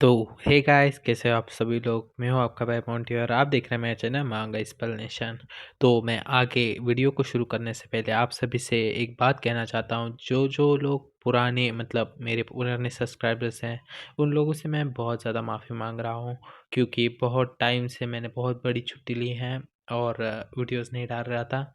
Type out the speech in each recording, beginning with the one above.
तो hey guys, कैसे हो आप सभी लोग। मैं हूं आपका भाई मोंटी और आप देख रहे हैं मेरा चैनल मांगा एक्सप्लेनेशन। तो मैं आगे वीडियो को शुरू करने से पहले आप सभी से एक बात कहना चाहता हूं। जो जो लोग पुराने मेरे पुराने सब्सक्राइबर्स हैं, उन लोगों से मैं बहुत ज़्यादा माफ़ी मांग रहा हूं, क्योंकि बहुत टाइम से मैंने बहुत बड़ी छुट्टी ली है और वीडियोस नहीं डाल रहा था।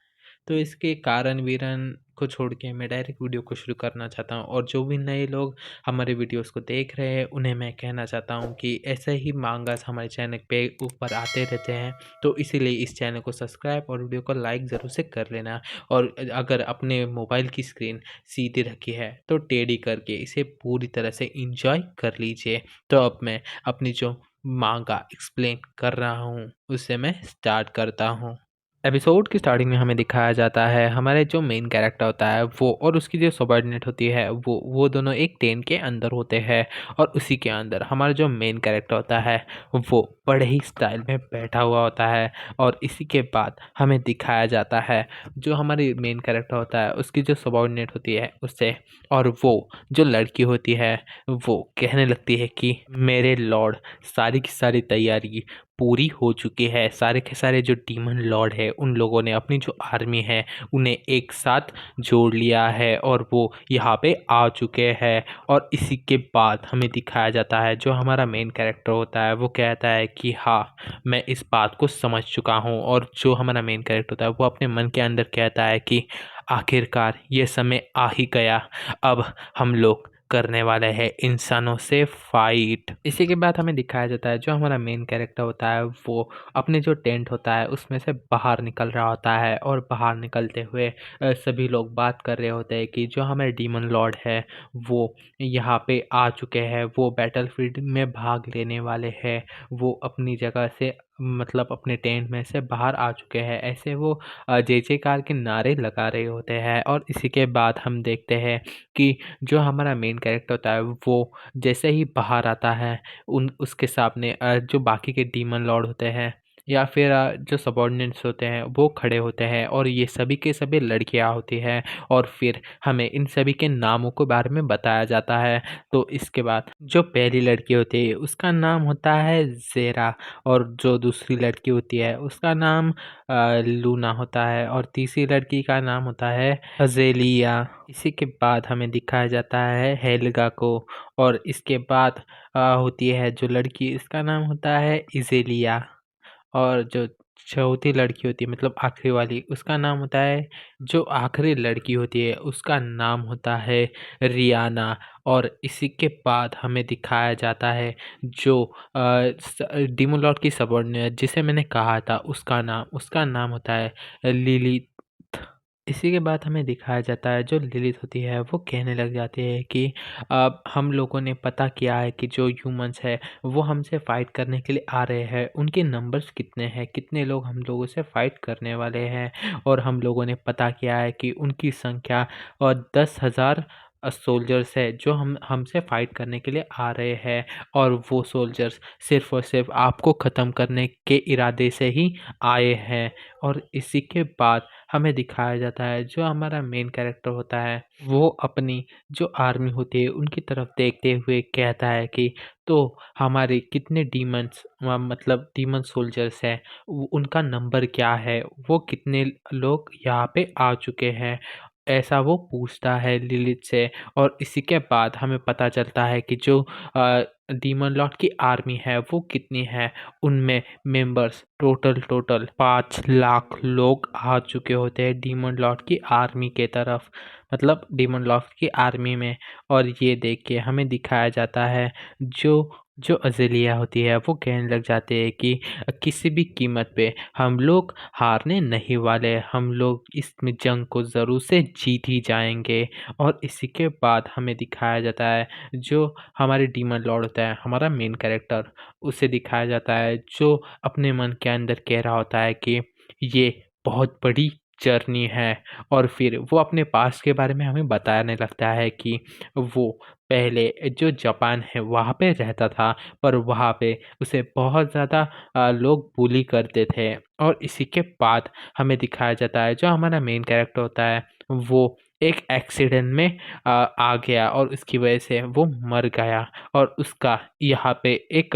तो इसके कारण वीरन को छोड़ के मैं डायरेक्ट वीडियो को शुरू करना चाहता हूं। और जो भी नए लोग हमारे वीडियोस को देख रहे हैं, उन्हें मैं कहना चाहता हूं कि ऐसे ही मांगास हमारे चैनल पे ऊपर आते रहते हैं। तो इसीलिए इस चैनल को सब्सक्राइब और वीडियो को लाइक ज़रूर से कर लेना। और अगर अपने मोबाइल की स्क्रीन सीधी रखी है तो टेढ़ी करके इसे पूरी तरह से इंजॉय कर लीजिए। तो अब मैं अपनी जो मांगा एक्सप्लेन कर रहा हूँ उससे मैं स्टार्ट करता हूँ। एपिसोड की स्टार्टिंग में हमें दिखाया जाता है हमारे जो मेन कैरेक्टर होता है वो और उसकी जो सबॉर्डिनेट होती है वो दोनों एक टेंट के अंदर होते हैं। और उसी के अंदर हमारा जो मेन कैरेक्टर होता है वो बड़े ही स्टाइल में बैठा हुआ होता है। और इसी के बाद हमें दिखाया जाता है जो हमारी मेन कैरेक्टर होता है उसकी जो सबॉर्डिनेट होती है उससे। और वो जो लड़की होती है वो कहने लगती है कि मेरे लॉर्ड, सारी की सारी तैयारी पूरी हो चुकी है। सारे के सारे जो डीमन लॉर्ड है उन लोगों ने अपनी जो आर्मी है उन्हें एक साथ जोड़ लिया है और वो यहाँ पे आ चुके हैं। और इसी के बाद हमें दिखाया जाता है जो हमारा मेन कैरेक्टर होता है वो कहता है कि हाँ, मैं इस बात को समझ चुका हूँ। और जो हमारा मेन कैरेक्टर होता है वो अपने मन के अंदर कहता है कि आखिरकार ये समय आ ही गया, अब हम लोग करने वाले हैं इंसानों से फाइट। इसी के बाद हमें दिखाया जाता है जो हमारा मेन कैरेक्टर होता है वो अपने जो टेंट होता है उसमें से बाहर निकल रहा होता है। और बाहर निकलते हुए सभी लोग बात कर रहे होते हैं कि जो हमारे डीमन लॉर्ड है वो यहाँ पे आ चुके हैं, वो बैटलफील्ड में भाग लेने वाले हैं। वो अपनी जगह से अपने टेंट में से बाहर आ चुके हैं, ऐसे वो जय जयकार के नारे लगा रहे होते हैं। और इसी के बाद हम देखते हैं कि जो हमारा मेन कैरेक्टर होता है वो जैसे ही बाहर आता है उन उसके सामने जो बाकी के डीमन लॉर्ड होते हैं या फिर जो सबॉर्डिनेट्स होते हैं वो खड़े होते हैं। और ये सभी के सभी लड़कियां होती हैं। और फिर हमें इन सभी के नामों के बारे में बताया जाता है। तो इसके बाद जो पहली लड़की होती है उसका नाम होता है जेरा। और जो दूसरी लड़की होती है उसका नाम लूना होता है। और तीसरी लड़की का नाम होता है अजेलिया। इसी के बाद हमें दिखाया जाता है हेल्गा को। और इसके बाद होती है जो लड़की, इसका नाम होता है इजेलिया। और जो चौथी लड़की होती है आखिरी वाली, उसका नाम होता है, जो आखिरी लड़की होती है उसका नाम होता है रियाना। और इसी के बाद हमें दिखाया जाता है जो डीमन लॉर्ड की सबऑर्डिनेट जिसे मैंने कहा था उसका नाम होता है लिली। इसी के बाद हमें दिखाया जाता है जो लिलित होती है वो कहने लग जाती है कि अब हम लोगों ने पता किया है कि जो ह्यूमंस है वो हमसे फाइट करने के लिए आ रहे हैं, उनके नंबर्स कितने हैं, कितने लोग हम लोगों से फाइट करने वाले हैं। और हम लोगों ने पता किया है कि उनकी संख्या और 10,000 सोल्जर्स है जो हम हमसे फाइट करने के लिए आ रहे हैं। और वो सोल्जर्स सिर्फ और सिर्फ आपको ख़त्म करने के इरादे से ही आए हैं। और इसी के बाद हमें दिखाया जाता है जो हमारा मेन कैरेक्टर होता है वो अपनी जो आर्मी होती है उनकी तरफ देखते हुए कहता है कि तो हमारे कितने डीमंस डीमन सोल्जर्स हैं, उनका नंबर क्या है, वो कितने लोग यहाँ पे आ चुके हैं, ऐसा वो पूछता है लिलित से। और इसी के बाद हमें पता चलता है कि जो डीमन लॉर्ड की आर्मी है वो कितनी है। उनमें मेंबर्स टोटल 5 लाख लोग आ चुके होते हैं डीमन लॉर्ड की आर्मी के तरफ, डीमन लॉर्ड की आर्मी में। और ये देख के हमें दिखाया जाता है जो जो अज़ेलिया होती है वो कहने लग जाते हैं कि किसी भी कीमत पे हम लोग हारने नहीं वाले, हम लोग इसमें जंग को ज़रूर से जीत ही जाएंगे। और इसी के बाद हमें दिखाया जाता है जो हमारे डीमन लॉर्ड होता है, हमारा मेन कैरेक्टर, उसे दिखाया जाता है जो अपने मन के अंदर कह रहा होता है कि ये बहुत बड़ी जर्नी है। और फिर वो अपने पास्ट के बारे में हमें बताने लगता है कि वो पहले जो जापान है वहाँ पे रहता था, पर वहाँ पे उसे बहुत ज़्यादा लोग बुली करते थे। और इसी के बाद हमें दिखाया जाता है जो हमारा मेन कैरेक्टर होता है वो एक एक्सीडेंट में आ गया और उसकी वजह से वो मर गया और उसका यहाँ पे एक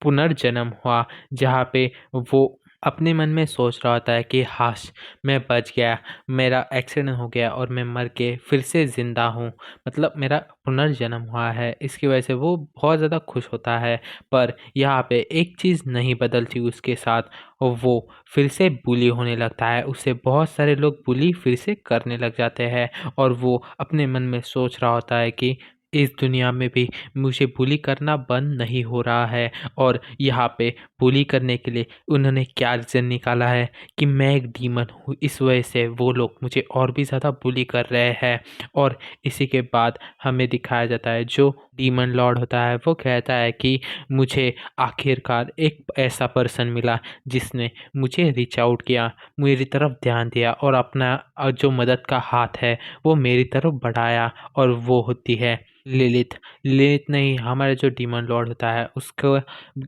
पुनर्जन्म हुआ, जहाँ पे वो अपने मन में सोच रहा होता है कि हाश मैं बच गया, मेरा एक्सीडेंट हो गया और मैं मर के फिर से ज़िंदा हूँ, मतलब मेरा पुनर्जन्म हुआ है। इसकी वजह से वो बहुत ज़्यादा खुश होता है। पर यहाँ पे एक चीज़ नहीं बदलती उसके साथ, और वो फिर से बुली होने लगता है। उसे बहुत सारे लोग बुली फिर से करने लग जाते हैं और वो अपने मन में सोच रहा होता है कि इस दुनिया में भी मुझे बुली करना बंद नहीं हो रहा है। और यहाँ पे बुली करने के लिए उन्होंने क्या रीज़न निकाला है कि मैं एक डीमन हूँ, इस वजह से वो लोग मुझे और भी ज़्यादा बुली कर रहे हैं। और इसी के बाद हमें दिखाया जाता है जो डीमन लॉर्ड होता है वो कहता है कि मुझे आखिरकार एक ऐसा पर्सन मिला जिसने मुझे रीच आउट किया, मेरी तरफ ध्यान दिया और अपना जो मदद का हाथ है वो मेरी तरफ बढ़ाया, और वो होती है लिलिथ। लिलिथ ने ही हमारा जो डीमन लॉर्ड होता है उसको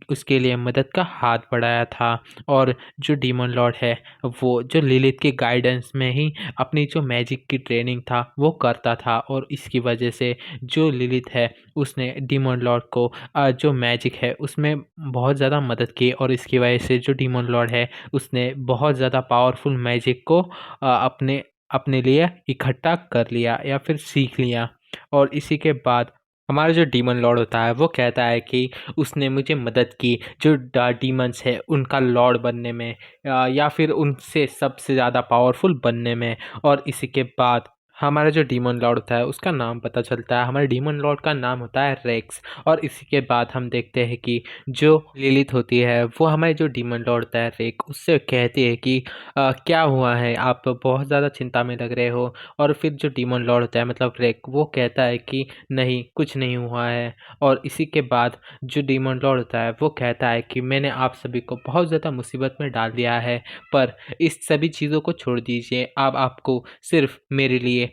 उसके लिए मदद का हाथ बढ़ाया था। और जो डीमन लॉर्ड है वो जो लिलिथ के गाइडेंस में ही अपनी जो मैजिक की ट्रेनिंग था वो करता था, और इसकी वजह से जो लिलिथ है उसने डीमन लॉर्ड को जो मैजिक है उसमें बहुत ज़्यादा मदद की, और इसकी वजह से जो डीमन लॉर्ड है उसने बहुत ज़्यादा पावरफुल मैजिक को अपने अपने लिए इकट्ठा कर लिया या फिर सीख लिया। और इसी के बाद हमारा जो डीमन लॉर्ड होता है वो कहता है कि उसने मुझे मदद की जो डीमंस है उनका लॉर्ड बनने में, या फिर उनसे सबसे ज़्यादा पावरफुल बनने में। और इसी के बाद हमारा जो डीमन लॉर्ड होता है उसका नाम पता चलता है। हमारे डीमन लॉर्ड का नाम होता है रेक्स। और इसी के बाद हम देखते हैं कि जो लिलिथ होती है वो हमारे जो डीमन लॉर्ड होता है रेक उससे कहती है कि क्या हुआ है, आप बहुत ज़्यादा चिंता में लग रहे हो। और फिर जो डीमन लॉर्ड होता है मतलब रेक वो कहता है कि नहीं, कुछ नहीं हुआ है। और इसी के बाद जो डीमन लॉर्ड होता है वो कहता है कि मैंने आप सभी को बहुत ज़्यादा मुसीबत में डाल दिया है, पर इस सभी चीज़ों को छोड़ दीजिए। अब आपको सिर्फ मेरे लिए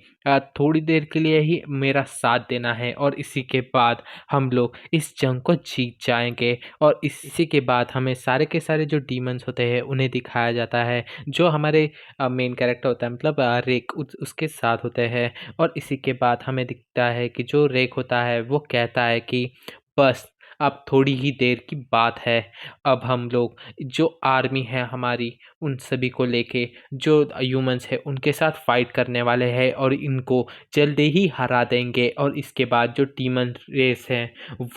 थोड़ी देर के लिए ही मेरा साथ देना है, और इसी के बाद हम लोग इस जंग को जीत जाएंगे। और इसी के बाद हमें सारे के सारे जो डीमंस होते हैं उन्हें दिखाया जाता है, जो हमारे मेन कैरेक्टर होता है मतलब रेक उसके साथ होते हैं। और इसी के बाद हमें दिखता है कि जो रेक होता है वो कहता है कि बस अब थोड़ी ही देर की बात है, अब हम लोग जो आर्मी है हमारी उन सभी को लेके जो ह्यूमंस है उनके साथ फाइट करने वाले हैं और इनको जल्दी ही हरा देंगे। और इसके बाद जो डीमन रेस है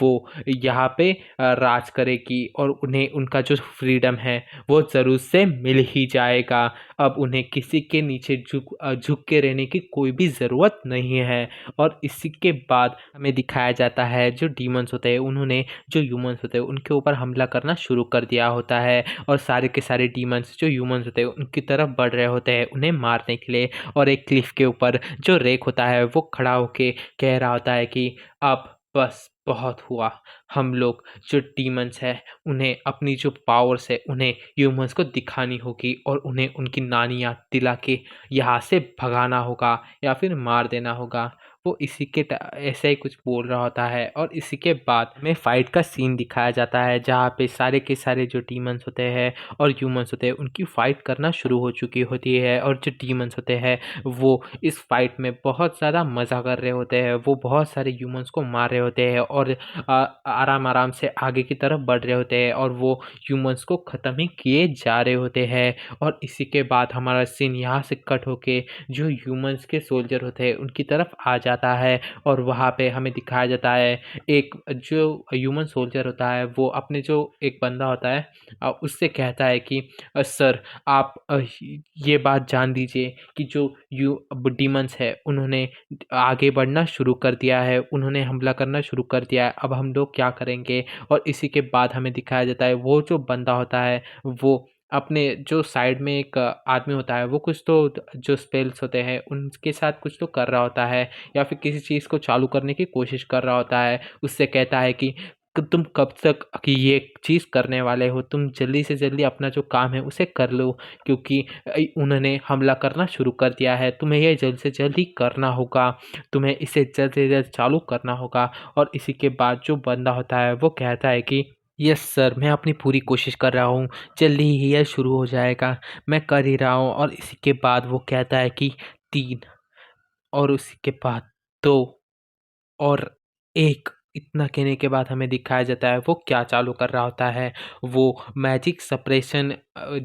वो यहाँ पे राज करेगी और उन्हें उनका जो फ्रीडम है वो ज़रूर से मिल ही जाएगा। अब उन्हें किसी के नीचे झुक के रहने की कोई भी ज़रूरत नहीं है। और इसी के बाद हमें दिखाया जाता है जो डीमंस होते हैं उन्होंने जो ह्यूमंस होते हैं उनके ऊपर हमला करना शुरू कर दिया होता है, और सारे के सारे डीमंस जो ह्यूमंस होते हैं उनकी तरफ बढ़ रहे होते हैं उन्हें मारने के लिए। और एक क्लिफ के ऊपर जो रेक होता है वो खड़ा होके कह रहा होता है कि अब बस बहुत हुआ, हम लोग जो डीमंस है उन्हें अपनी जो पावर्स है उन्हें ह्यूमंस को दिखानी होगी और उन्हें उनकी नानी याद दिला के यहाँ से भगाना होगा या फिर मार देना होगा। वो इसी के ऐसे ही कुछ बोल रहा होता है। और इसी के बाद हमें फाइट का सीन दिखाया जाता है जहाँ पे सारे के सारे जो डीमंस होते हैं और ह्यूमंस होते हैं उनकी फाइट करना शुरू हो चुकी होती है, और जो डीमंस होते हैं वो इस फाइट में बहुत ज़्यादा मज़ा कर रहे होते हैं। वो बहुत सारे ह्यूमंस को मार रहे होते हैं और आराम आराम से आगे की तरफ बढ़ रहे होते हैं, और वो ह्यूमंस को ख़त्म ही किए जा रहे होते हैं। और इसी के बाद हमारा सीन यहाँ से कट होके जो ह्यूमंस के सोल्जर होते हैं उनकी तरफ आ जाता है, और वहाँ पे हमें दिखाया जाता है एक जो ह्यूमन सोल्जर होता है वो अपने जो एक बंदा होता है उससे कहता है कि सर आप ये बात जान दीजिए कि जो यू डीमंस है उन्होंने आगे बढ़ना शुरू कर दिया है, उन्होंने हमला करना शुरू कर दिया है, अब हम लोग क्या करेंगे। और इसी के बाद हमें दिखाया जाता है वो जो बंदा होता है वो अपने जो साइड में एक आदमी होता है वो कुछ तो जो स्पेल्स होते हैं उनके साथ कुछ तो कर रहा होता है या फिर किसी चीज़ को चालू करने की कोशिश कर रहा होता है। उससे कहता है कि तुम कब तक कि ये चीज़ करने वाले हो, तुम जल्दी से जल्दी अपना जो काम है उसे कर लो, क्योंकि उन्होंने हमला करना शुरू कर दिया है, तुम्हें ये जल्द से जल्द ही करना होगा, तुम्हें इसे जल्द से जल्द चालू करना होगा। और इसी के बाद जो बंदा होता है वो कहता है कि यस सर, मैं अपनी पूरी कोशिश कर रहा हूँ, जल्दी ही यह शुरू हो जाएगा, मैं कर ही रहा हूँ। और इसी के बाद वो कहता है कि 3 और उसी के बाद 2 और 1 इतना कहने के बाद हमें दिखाया जाता है वो क्या चालू कर रहा होता है, वो मैजिक सप्रेशन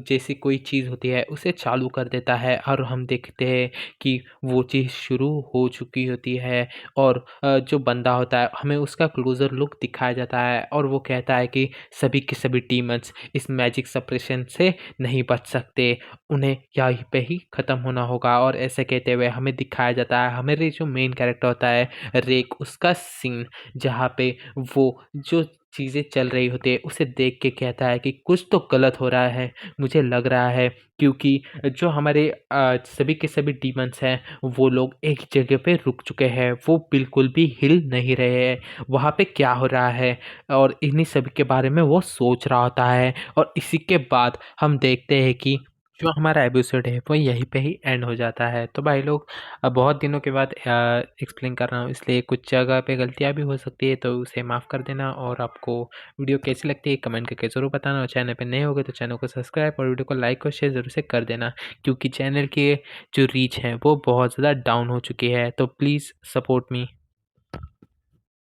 जैसी कोई चीज़ होती है उसे चालू कर देता है और हम देखते हैं कि वो चीज़ शुरू हो चुकी होती है और जो बंदा होता है हमें उसका क्लोज़र लुक दिखाया जाता है और वो कहता है कि सभी के सभी डीमंस इस मैजिक सप्रेशन से नहीं बच सकते, उन्हें यहीं पे ही ख़त्म होना होगा और ऐसे कहते हुए हमें दिखाया जाता है हमारे जो मेन कैरेक्टर होता है रेक उसका सीन जहाँ पे वो जो चीज़ें चल रही होती है उसे देख के कहता है कि कुछ तो गलत हो रहा है, मुझे लग रहा है क्योंकि जो हमारे सभी के सभी डीमंस हैं वो लोग एक जगह पे रुक चुके हैं, वो बिल्कुल भी हिल नहीं रहे हैं, वहाँ पे क्या हो रहा है और इन्हीं सभी के बारे में वो सोच रहा होता है और इसी के बाद हम देखते हैं कि जो हमारा एपिसोड है वो यहीं पे ही एंड हो जाता है। तो भाई लोग बहुत दिनों के बाद एक्सप्लेन कर रहा हूँ इसलिए कुछ जगह पे गलतियाँ भी हो सकती है तो उसे माफ़ कर देना और आपको वीडियो कैसी लगती है कमेंट करके ज़रूर बताना और चैनल पे नए होगे तो चैनल को सब्सक्राइब और वीडियो को लाइक और शेयर ज़रूर से कर देना क्योंकि चैनल की जो रीच है वो बहुत ज़्यादा डाउन हो चुकी है तो प्लीज़ सपोर्ट मी।